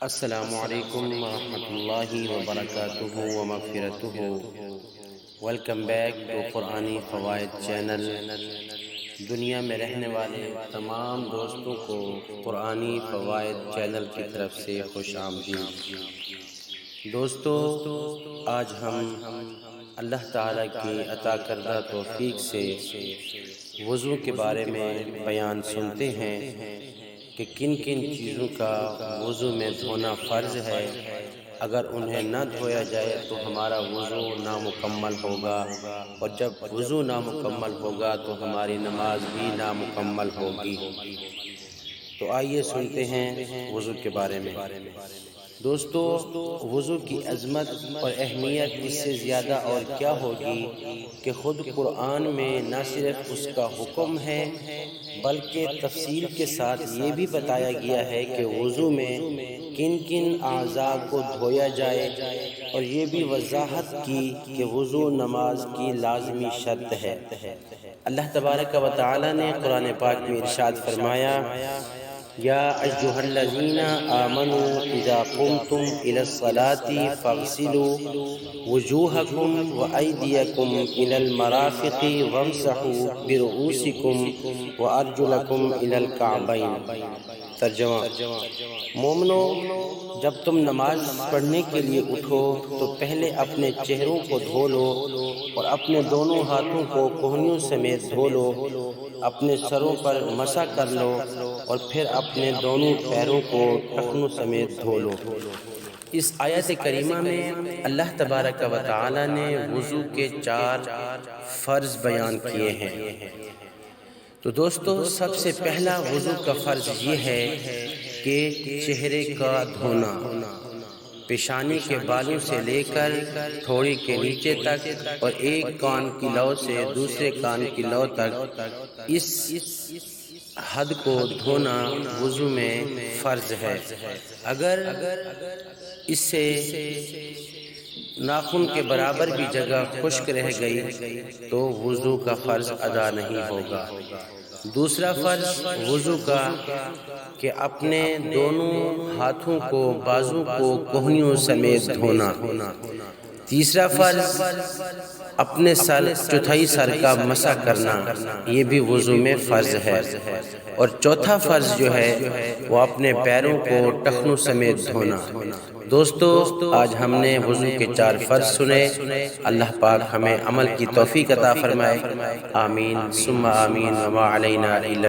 السلام علیکم ورحمۃ اللہ وبرکاتہ ومغفرتہ۔ ویلکم بیک ٹو قرآنی فوائد چینل۔ دنیا میں رہنے والے تمام دوستوں کو قرآنی فوائد چینل کی طرف سے خوش آمدید۔ دوستو، آج ہم اللہ تعالیٰ کی عطا کردہ توفیق سے وضو کے بارے میں بیان سنتے ہیں کہ کن کن چیزوں کا وضو میں دھونا فرض ہے۔ اگر انہیں نہ دھویا جائے تو ہمارا وضو نامکمل ہوگا، اور جب وضو نامکمل ہوگا تو ہماری نماز بھی نامکمل ہوگی۔ تو آئیے سنتے ہیں وضو کے بارے میں۔ دوستو، وضو کی عظمت اور اہمیت اس سے زیادہ اور کیا ہوگی کہ خود قرآن میں نہ صرف اس کا حکم ہے بلکہ تفصیل کے ساتھ یہ بھی بتایا گیا ہے کہ وضو میں کن کن اعضاء کو دھویا جائے، اور یہ بھی وضاحت کی کہ وضو نماز کی لازمی شرط ہے۔ اللہ تبارک و تعالی نے قرآن پاک میں ارشاد فرمایا، یا ایھا الذین آمنوا اذا قمتم الی الصلاۃ فاغسلوا وجوہکم وایدیکم الی المرافق وامسحوا برؤوسکم وارجلکم الی الکعبین۔ ترجمہ: مومنو، جب تم نماز پڑھنے کے لیے اٹھو تو پہلے اپنے چہروں کو دھو لو اور اپنے دونوں ہاتھوں کو کہنیوں سمیت دھو لو، اپنے سروں پر مسح کر لو اور پھر اپنے دونوں پیروں کو ٹخنوں سمیت دھو لو۔ اس آیت کریمہ میں اللہ تبارک و تعالی نے وضو کے 4 فرض بیان کیے ہیں۔ تو دوستو، سب سے پہلا وضو کا فرض یہ ہے کہ چہرے کا دھونا، پیشانی کے بالوں سے لے کر تھوڑی کے نیچے تک اور ایک کان کی لو سے دوسرے کان کی لو تک، اس حد کو دھونا وضو میں فرض ہے۔ اگر اس سے ناخن کے برابر بھی جگہ خشک رہ گئی تو وضو کا فرض ادا نہیں ہوگا۔ دوسرا فرض وضو کا کہ اپنے دونوں ہاتھوں کو، بازو کو کہنیوں سمیت دھونا۔ تیسرا فرض اپنے چوتھائی سر کا مسح کرنا، یہ بھی وضو میں فرض ہے۔ اور چوتھا فرض جو ہے وہ اپنے پیروں کو ٹخنوں سمیت دھونا۔ دوستو، آج ہم نے وضو کے 4 فرض سنے۔ اللہ پاک ہمیں عمل کی توفیق عطا فرمائے۔ آمین ثم آمین، وما علینا الا